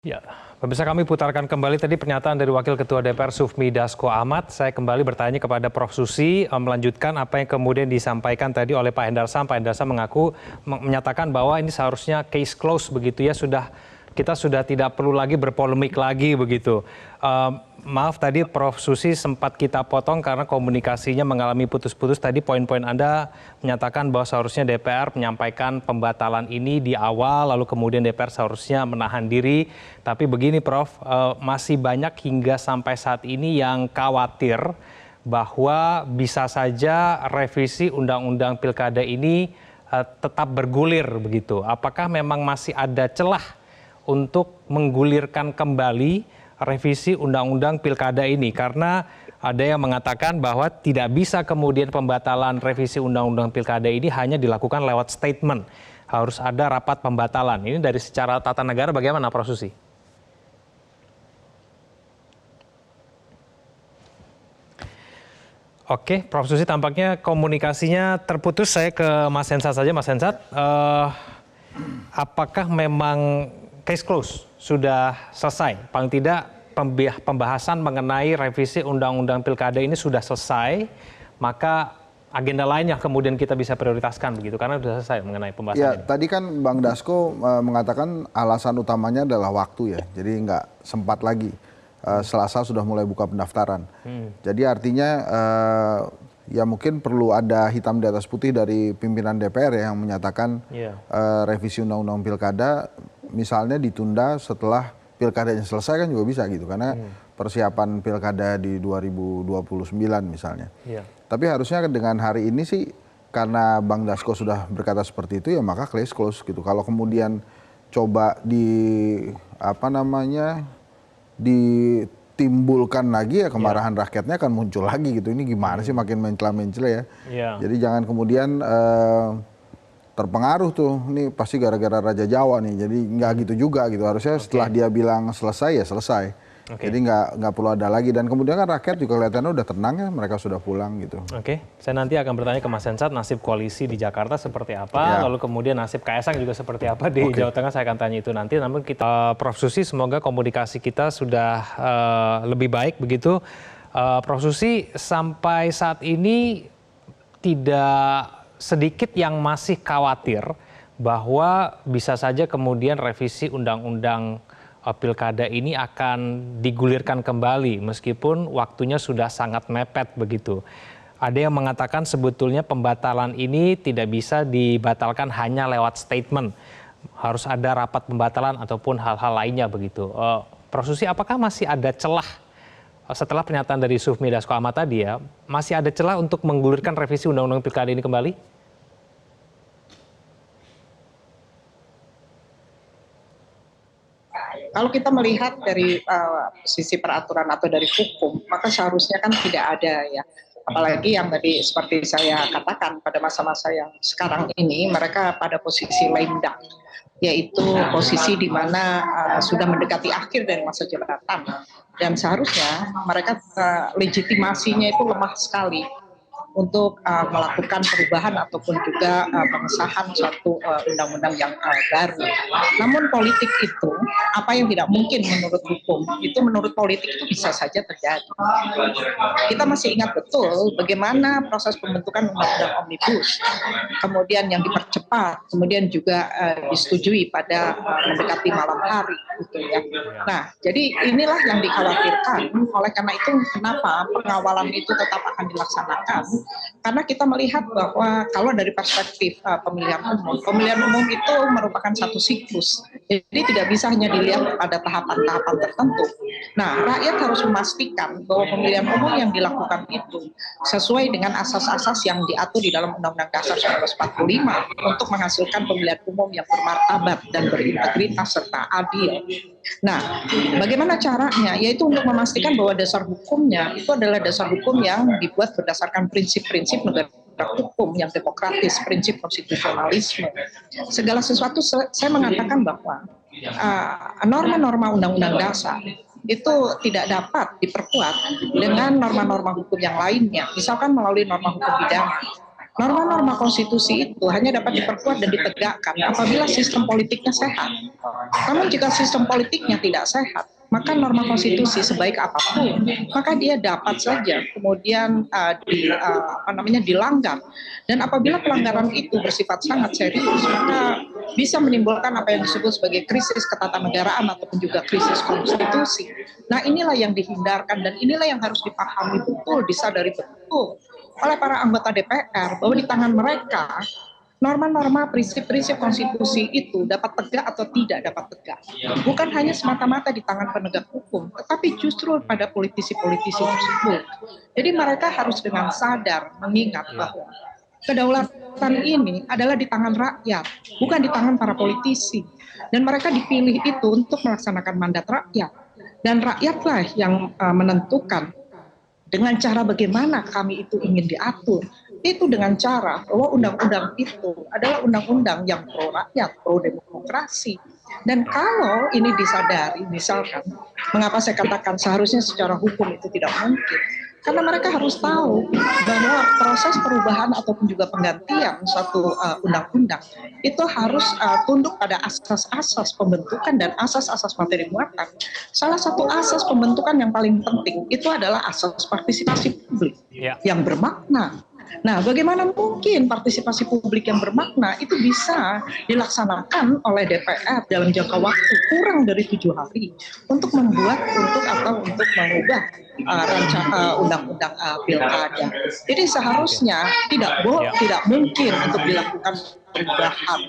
Ya, pemirsa, kami putarkan kembali tadi pernyataan dari Wakil Ketua DPR Sufmi Dasko Ahmad. Saya kembali bertanya kepada Prof. Susi, melanjutkan apa yang kemudian disampaikan tadi oleh Pak Hendar Sam. Pak Hendar Sam menyatakan bahwa ini seharusnya case close begitu ya, kita sudah tidak perlu lagi berpolemik lagi begitu. Maaf tadi Prof. Susi sempat kita potong karena komunikasinya mengalami putus-putus. Tadi poin-poin Anda menyatakan bahwa seharusnya DPR menyampaikan pembatalan ini di awal, lalu kemudian DPR seharusnya menahan diri. Tapi begini Prof, masih banyak hingga sampai saat ini yang khawatir bahwa bisa saja revisi Undang-Undang Pilkada ini tetap bergulir begitu. Apakah memang masih ada celah untuk menggulirkan kembali revisi Undang-Undang Pilkada ini? Karena ada yang mengatakan bahwa tidak bisa kemudian pembatalan revisi Undang-Undang Pilkada ini hanya dilakukan lewat statement. Harus ada rapat pembatalan. Ini dari secara tata negara bagaimana Prof. Susi? Oke, Prof. Susi tampaknya komunikasinya terputus. Saya ke Mas Hensat saja. Mas Hensat, apakah memang case close sudah selesai? Paling tidak pembahasan mengenai revisi Undang-Undang Pilkada ini sudah selesai, maka agenda lain yang kemudian kita bisa prioritaskan begitu, karena sudah selesai mengenai pembahasan ya, ini. tadi kan Bang Dasko mengatakan alasan utamanya adalah waktu ya, jadi nggak sempat lagi. Selasa sudah mulai buka pendaftaran. Jadi artinya ya mungkin perlu ada hitam di atas putih dari pimpinan DPR ya, yang menyatakan revisi Undang-Undang Pilkada misalnya ditunda setelah pilkadanya selesai kan juga bisa gitu, karena persiapan pilkada di 2029 misalnya. Tapi harusnya dengan hari ini sih, karena Bang Dasko sudah berkata seperti itu ya maka case close gitu. Kalau kemudian coba ditimbulkan lagi ya kemarahan rakyatnya akan muncul lagi gitu. Ini gimana sih, makin mencela-mencela ya. Jadi jangan kemudian terpengaruh tuh, ini pasti gara-gara Raja Jawa nih, jadi nggak gitu juga gitu. Harusnya setelah dia bilang selesai ya selesai. Jadi nggak perlu ada lagi, dan kemudian kan rakyat juga kelihatannya udah tenang ya, mereka sudah pulang gitu. Saya nanti akan bertanya ke Mas Hensat nasib koalisi di Jakarta seperti apa, lalu kemudian nasib Kaisang juga seperti apa di Jawa Tengah, saya akan tanya itu nanti. Namun kita, Prof. Susi, semoga komunikasi kita sudah lebih baik begitu. Prof. Susi, sampai saat ini tidak sedikit yang masih khawatir bahwa bisa saja kemudian revisi Undang-Undang Pilkada ini akan digulirkan kembali meskipun waktunya sudah sangat mepet begitu. Ada yang mengatakan sebetulnya pembatalan ini tidak bisa dibatalkan hanya lewat statement. Harus ada rapat pembatalan ataupun hal-hal lainnya begitu. Prof. Susi, apakah masih ada celah setelah pernyataan dari Sufmi Dasko Ahmad tadi ya, masih ada celah untuk menggulirkan revisi Undang-Undang Pilkada ini kembali? Kalau kita melihat dari sisi peraturan atau dari hukum, maka seharusnya kan tidak ada ya. Apalagi yang tadi seperti saya katakan, pada masa-masa yang sekarang ini mereka pada posisi lame duck, yaitu posisi di mana sudah mendekati akhir dari masa jabatan, dan seharusnya mereka legitimasinya itu lemah sekali untuk melakukan perubahan ataupun juga pengesahan suatu undang-undang yang baru. Namun politik itu, apa yang tidak mungkin menurut hukum, itu menurut politik itu bisa saja terjadi. Kita masih ingat betul bagaimana proses pembentukan undang-undang omnibus, kemudian yang dipercepat, kemudian juga disetujui pada mendekati malam hari, gitu ya. Nah, jadi inilah yang dikhawatirkan. Oleh karena itu, kenapa pengawalan itu tetap akan dilaksanakan? Karena kita melihat bahwa kalau dari perspektif pemilihan umum itu merupakan satu siklus. Jadi tidak bisa hanya dilihat pada tahapan-tahapan tertentu. Nah, rakyat harus memastikan bahwa pemilihan umum yang dilakukan itu sesuai dengan asas-asas yang diatur di dalam Undang-Undang Dasar 1945 untuk menghasilkan pemilihan umum yang bermartabat dan berintegritas serta adil. Nah, bagaimana caranya? Yaitu untuk memastikan bahwa dasar hukumnya itu adalah dasar hukum yang dibuat berdasarkan prinsip-prinsip negara hukum yang demokratis, prinsip konstitusionalisme. Segala sesuatu saya mengatakan bahwa norma-norma undang-undang dasar itu tidak dapat diperkuat dengan norma-norma hukum yang lainnya, misalkan melalui norma hukum pidana. Norma-norma konstitusi itu hanya dapat diperkuat dan ditegakkan apabila sistem politiknya sehat. Namun jika sistem politiknya tidak sehat, maka norma konstitusi sebaik apapun, maka dia dapat saja kemudian dilanggar. Dan apabila pelanggaran itu bersifat sangat serius, maka bisa menimbulkan apa yang disebut sebagai krisis ketatanegaraan ataupun juga krisis konstitusi. Nah, inilah yang dihindarkan dan inilah yang harus dipahami betul, disadari betul oleh para anggota DPR bahwa di tangan mereka norma-norma, prinsip-prinsip konstitusi itu dapat tegak atau tidak dapat tegak. Bukan hanya semata-mata di tangan penegak hukum, tetapi justru pada politisi-politisi tersebut. Jadi mereka harus dengan sadar mengingat bahwa kedaulatan ini adalah di tangan rakyat, bukan di tangan para politisi. Dan mereka dipilih itu untuk melaksanakan mandat rakyat. Dan rakyatlah yang menentukan dengan cara bagaimana kami itu ingin diatur. Itu dengan cara bahwa undang-undang itu adalah undang-undang yang pro rakyat, pro demokrasi. Dan kalau ini disadari, misalkan, mengapa saya katakan seharusnya secara hukum itu tidak mungkin? Karena mereka harus tahu bahwa proses perubahan ataupun juga penggantian suatu undang-undang itu harus tunduk pada asas-asas pembentukan dan asas-asas materi muatan. Salah satu asas pembentukan yang paling penting itu adalah asas partisipasi publik yang bermakna. Nah, bagaimana mungkin partisipasi publik yang bermakna itu bisa dilaksanakan oleh DPR dalam jangka waktu kurang dari 7 hari untuk mengubah undang-undang pilkada. Jadi seharusnya tidak mungkin untuk dilakukan perubahan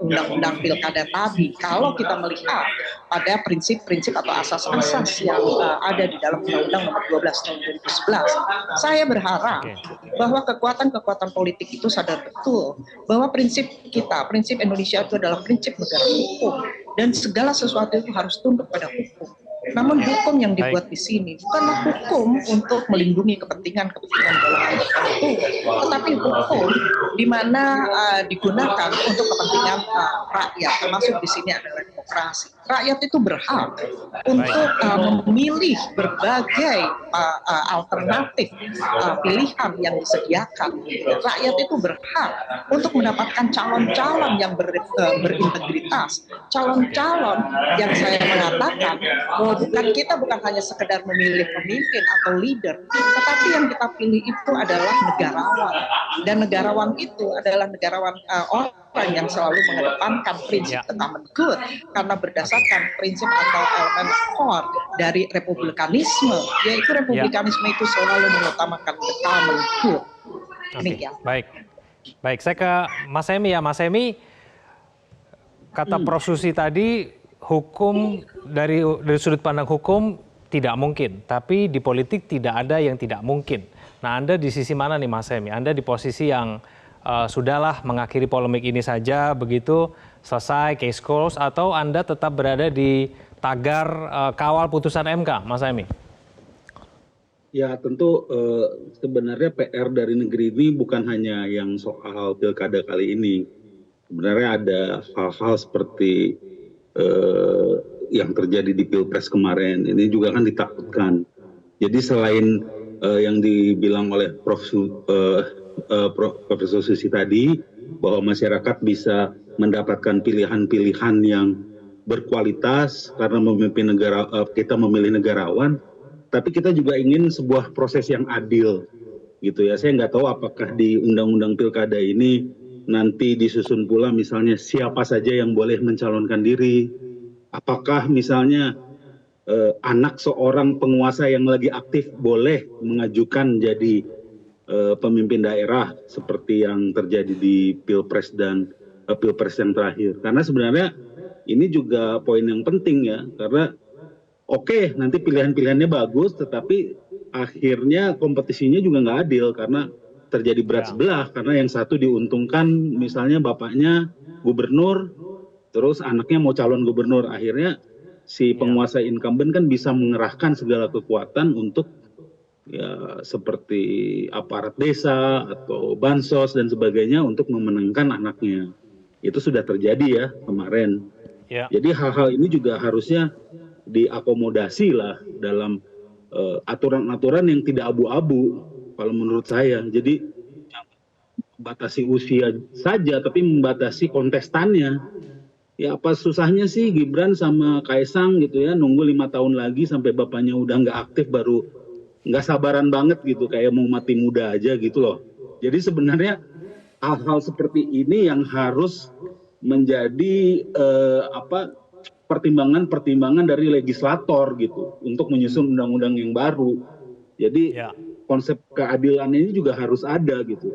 undang-undang pilkada tadi kalau kita melihat pada prinsip-prinsip atau asas-asas yang ada di dalam Undang-Undang Nomor 12 Tahun 2011. Saya berharap bahwa kekuatan-kekuatan politik itu sadar betul bahwa prinsip Indonesia itu adalah prinsip negara hukum dan segala sesuatu itu harus tunduk pada hukum. Namun hukum yang dibuat di sini bukanlah hukum untuk melindungi kepentingan-kepentingan golongan tertentu, tetapi hukum di mana digunakan untuk kepentingan rakyat, termasuk di sini adalah demokrasi. Rakyat itu berhak untuk memilih berbagai alternatif pilihan yang disediakan. Rakyat itu berhak untuk mendapatkan calon-calon yang berintegritas, calon-calon yang saya mengatakan bahwa bukan hanya sekedar memilih pemimpin atau leader, tetapi yang kita pilih itu adalah negarawan. Dan negarawan itu adalah negarawan orang yang selalu mengedepankan prinsip the common good, karena berdasarkan prinsip atau elemen core dari republikanisme, yaitu republikanisme itu selalu mengutamakan the common good. Demikian. Baik, saya ke Mas Hemi ya. Mas Hemi, kata Prof. Susi tadi, hukum dari sudut pandang hukum tidak mungkin, tapi di politik tidak ada yang tidak mungkin. Nah, Anda di sisi mana nih Mas Hemi? Anda di posisi yang sudahlah mengakhiri polemik ini saja, begitu selesai case close, atau Anda tetap berada di tagar kawal putusan MK, Mas Hemi? Ya, tentu sebenarnya PR dari negeri ini bukan hanya yang soal pilkada kali ini. Sebenarnya ada hal-hal seperti yang terjadi di Pilpres kemarin, ini juga kan ditakutkan. Jadi selain yang dibilang oleh Profesor Susi tadi, bahwa masyarakat bisa mendapatkan pilihan-pilihan yang berkualitas karena memimpin negara, kita memilih negarawan, tapi kita juga ingin sebuah proses yang adil, gitu ya. Saya nggak tahu apakah di Undang-Undang Pilkada ini nanti disusun pula misalnya siapa saja yang boleh mencalonkan diri. Apakah misalnya anak seorang penguasa yang lagi aktif boleh mengajukan jadi pemimpin daerah seperti yang terjadi di Pilpres dan Pilpres yang terakhir. Karena sebenarnya ini juga poin yang penting ya, karena oke, nanti pilihan-pilihannya bagus, tetapi akhirnya kompetisinya juga nggak adil karena terjadi berat sebelah, karena yang satu diuntungkan misalnya bapaknya gubernur, terus anaknya mau calon gubernur, akhirnya si penguasa incumbent kan bisa mengerahkan segala kekuatan untuk ya seperti aparat desa atau bansos dan sebagainya untuk memenangkan anaknya. Itu sudah terjadi ya kemarin. Jadi hal-hal ini juga harusnya diakomodasi lah dalam aturan-aturan yang tidak abu-abu kalau menurut saya. Jadi batasi usia saja, tapi membatasi kontestannya. Ya apa susahnya sih Gibran sama Kaisang gitu ya, nunggu 5 tahun lagi sampai bapaknya udah nggak aktif baru nggak sabaran banget gitu, kayak mau mati muda aja gitu loh. Jadi sebenarnya hal-hal seperti ini yang harus menjadi pertimbangan-pertimbangan dari legislator gitu untuk menyusun undang-undang yang baru. Jadi konsep keadilan ini juga harus ada gitu.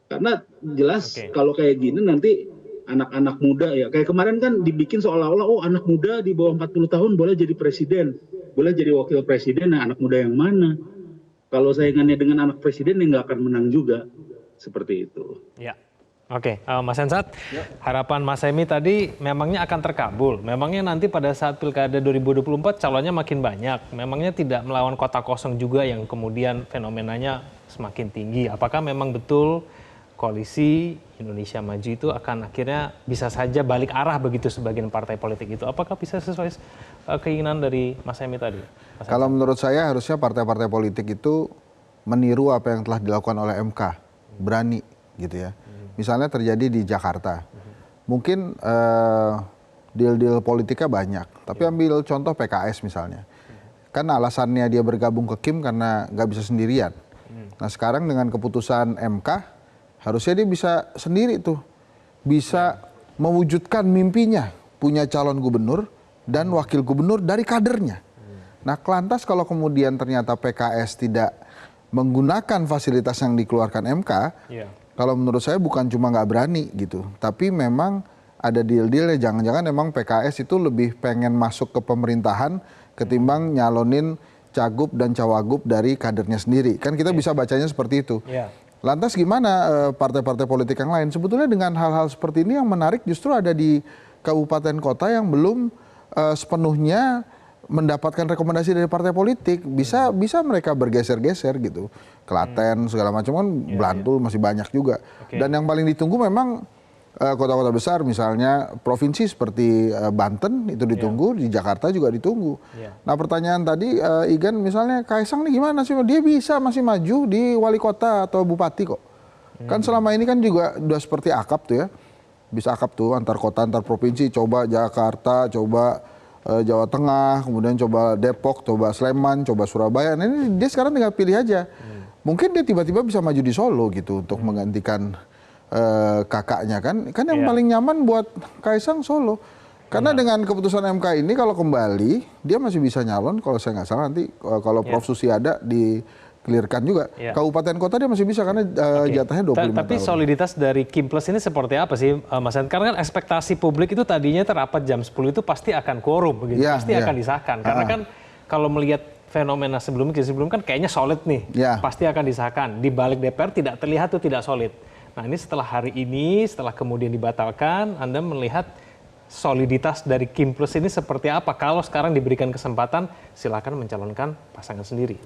Karena jelas kalau kayak gini nanti anak-anak muda ya, kayak kemarin kan dibikin seolah-olah oh anak muda di bawah 40 tahun boleh jadi presiden, boleh jadi wakil presiden. Nah anak muda yang mana? Kalau saingannya dengan anak presiden ya nggak akan menang juga. Seperti itu. Ya. Oke, Mas Hensat, harapan Mas Hemi tadi memangnya akan terkabul. Memangnya nanti pada saat Pilkada 2024 calonnya makin banyak. Memangnya tidak melawan kota kosong juga yang kemudian fenomenanya semakin tinggi. Apakah memang betul koalisi Indonesia Maju itu akan akhirnya bisa saja balik arah begitu sebagian partai politik itu? Apakah bisa sesuai keinginan dari Mas Hemi tadi? Kalau menurut saya harusnya partai-partai politik itu meniru apa yang telah dilakukan oleh MK, berani gitu ya. Misalnya terjadi di Jakarta, mungkin deal-deal politiknya banyak, tapi ambil contoh PKS misalnya. Kan alasannya dia bergabung ke Kim karena nggak bisa sendirian. Nah sekarang dengan keputusan MK, harusnya dia bisa sendiri tuh, bisa mewujudkan mimpinya, punya calon gubernur dan wakil gubernur dari kadernya. Nah lantas kalau kemudian ternyata PKS tidak menggunakan fasilitas yang dikeluarkan MK, kalau menurut saya bukan cuma nggak berani gitu, tapi memang ada deal-deal ya, jangan-jangan memang PKS itu lebih pengen masuk ke pemerintahan ketimbang nyalonin cagup dan cawagup dari kadernya sendiri. Kan kita bisa bacanya seperti itu. Lantas gimana partai-partai politik yang lain? Sebetulnya dengan hal-hal seperti ini yang menarik justru ada di kabupaten kota yang belum sepenuhnya mendapatkan rekomendasi dari partai politik. Bisa mereka bergeser-geser gitu. Klaten segala macam kan, Bantul masih banyak juga. Dan yang paling ditunggu memang kota-kota besar, misalnya provinsi seperti Banten itu ditunggu, di Jakarta juga ditunggu. Nah pertanyaan tadi Igan, misalnya Kaisang nih gimana sih? Dia bisa masih maju di wali kota atau bupati kok. Kan selama ini kan juga udah seperti akap tuh ya. Bisa akap tuh antar kota, antar provinsi, coba Jakarta, coba Jawa Tengah, kemudian coba Depok, coba Sleman, coba Surabaya. Nah ini dia sekarang tinggal pilih aja. Mungkin dia tiba-tiba bisa maju di Solo gitu untuk menggantikan kakaknya kan yang paling nyaman buat Kaisang Solo. Karena dengan keputusan MK ini kalau kembali dia masih bisa nyalon, kalau saya nggak salah nanti kalau Prof Susi ada di-clearkan juga. Kabupaten kota dia masih bisa karena jatahnya 25 Tapi tahun. soliditas dari Kim Plus ini seperti apa sih Mas Hensat? Karena kan ekspektasi publik itu tadinya terapat jam 10 itu pasti akan quorum begitu, pasti akan disahkan. Karena kan kalau melihat fenomena sebelum kan kayaknya solid nih, pasti akan disahkan. Di balik DPR tidak terlihat tuh tidak solid. Nah ini setelah hari ini, setelah kemudian dibatalkan, Anda melihat soliditas dari Kim Plus ini seperti apa? Kalau sekarang diberikan kesempatan, silakan mencalonkan pasangan sendiri.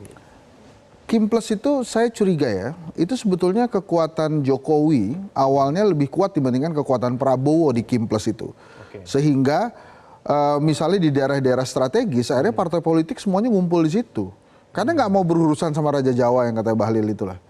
Kim Plus itu saya curiga ya, itu sebetulnya kekuatan Jokowi awalnya lebih kuat dibandingkan kekuatan Prabowo di Kim Plus itu. Sehingga misalnya di daerah-daerah strategis, akhirnya partai politik semuanya ngumpul di situ. Karena nggak mau berurusan sama Raja Jawa yang katanya Bahlil itulah.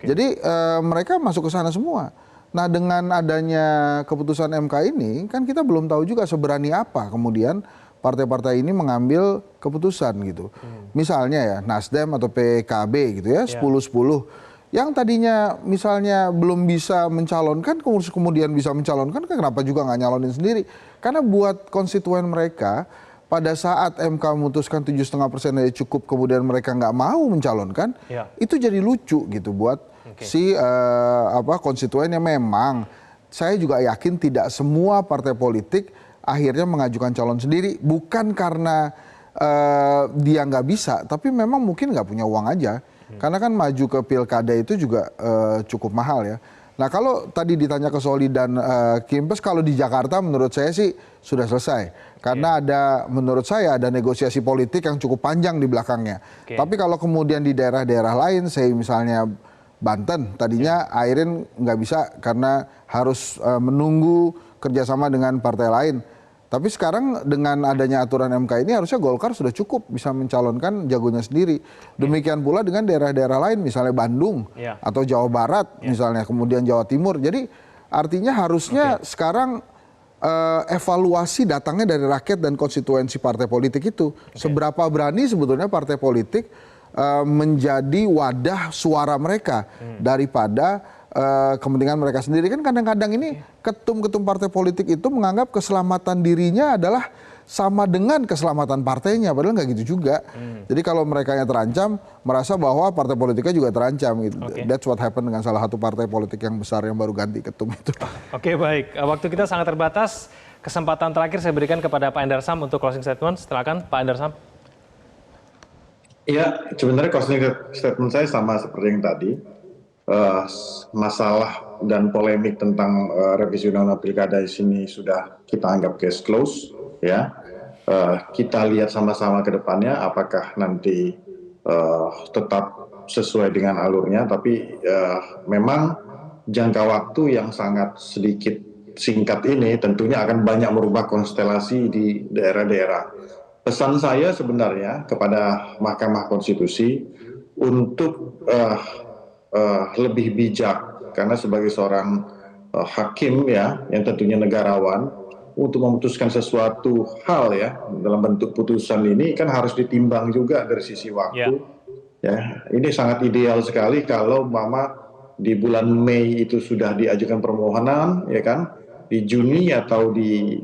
Jadi mereka masuk ke sana semua. Nah dengan adanya keputusan MK ini, kan kita belum tahu juga seberani apa kemudian partai-partai ini mengambil keputusan gitu. Misalnya ya Nasdem atau PKB gitu ya, 10-10. Yang tadinya misalnya belum bisa mencalonkan, kemudian bisa mencalonkan, kenapa juga nggak nyalonin sendiri? Karena buat konstituen mereka, pada saat MK memutuskan 7,5% aja cukup, kemudian mereka nggak mau mencalonkan, itu jadi lucu gitu buat si konstituen yang memang saya juga yakin tidak semua partai politik akhirnya mengajukan calon sendiri, bukan karena dia nggak bisa, tapi memang mungkin nggak punya uang aja. Karena kan maju ke pilkada itu juga cukup mahal ya. Nah kalau tadi ditanya ke Soli dan Kim Plus, kalau di Jakarta menurut saya sih sudah selesai. Karena menurut saya ada negosiasi politik yang cukup panjang di belakangnya. Tapi kalau kemudian di daerah-daerah lain, saya misalnya Banten, tadinya Airin nggak bisa karena harus menunggu kerjasama dengan partai lain. Tapi sekarang dengan adanya aturan MK ini harusnya Golkar sudah cukup bisa mencalonkan jagonya sendiri. Demikian pula dengan daerah-daerah lain, misalnya Bandung atau Jawa Barat, misalnya kemudian Jawa Timur. Jadi artinya harusnya sekarang evaluasi datangnya dari rakyat dan konstituensi partai politik itu. Seberapa berani sebetulnya partai politik menjadi wadah suara mereka daripada kepentingan mereka sendiri. Kan kadang-kadang ini ketum-ketum partai politik itu menganggap keselamatan dirinya adalah sama dengan keselamatan partainya, padahal nggak gitu juga. Jadi kalau mereka yang terancam, merasa bahwa partai politiknya juga terancam. Gitu. That's what happened dengan salah satu partai politik yang besar yang baru ganti ketum itu. Oke, baik. Waktu kita sangat terbatas. Kesempatan terakhir saya berikan kepada Pak Endarsam untuk closing statement. Silakan Pak Endarsam. Iya, sebenarnya closing statement saya sama seperti yang tadi. Masalah dan polemik tentang revisi undang-undang pilkada di sini sudah kita anggap case close, ya. Kita lihat sama-sama ke depannya apakah nanti tetap sesuai dengan alurnya, tapi memang jangka waktu yang sangat sedikit singkat ini tentunya akan banyak merubah konstelasi di daerah-daerah. Pesan saya sebenarnya kepada Mahkamah Konstitusi untuk lebih bijak, karena sebagai seorang hakim ya yang tentunya negarawan, untuk memutuskan sesuatu hal ya dalam bentuk putusan ini kan harus ditimbang juga dari sisi waktu. Ya, ini sangat ideal sekali kalau mama di bulan Mei itu sudah diajukan permohonan, ya kan, di Juni atau di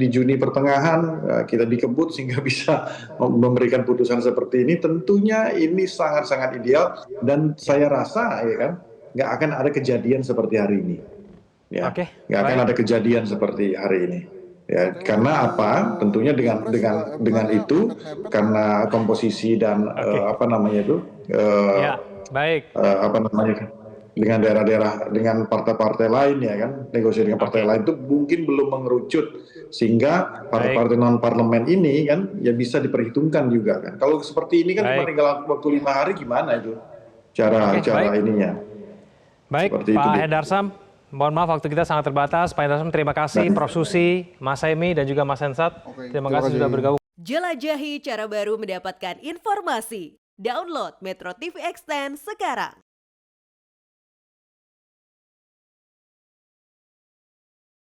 Juni pertengahan kita dikebut sehingga bisa memberikan putusan seperti ini. Tentunya ini sangat-sangat ideal dan saya rasa ya kan nggak akan ada kejadian seperti hari ini. Ya, nggak akan ada kejadian seperti hari ini. Ya, karena apa? Tentunya dengan itu, karena komposisi dan apa namanya itu, apa namanya, dengan daerah-daerah, dengan partai-partai lain ya kan, negosiasi dengan partai lain itu mungkin belum mengerucut sehingga partai-partai non parlemen ini kan ya bisa diperhitungkan juga kan. Kalau seperti ini kan cuma tinggal waktu 5 hari, gimana itu cara ininya? Baik, Pak Hendarsam. Mohon maaf waktu kita sangat terbatas. Pak Hendarsam terima kasih, Prof. Susi, Mas Emi dan juga Mas Hensat. Terima kasih sudah bergabung. Jelajahi cara baru mendapatkan informasi. Download Metro TV Extend sekarang.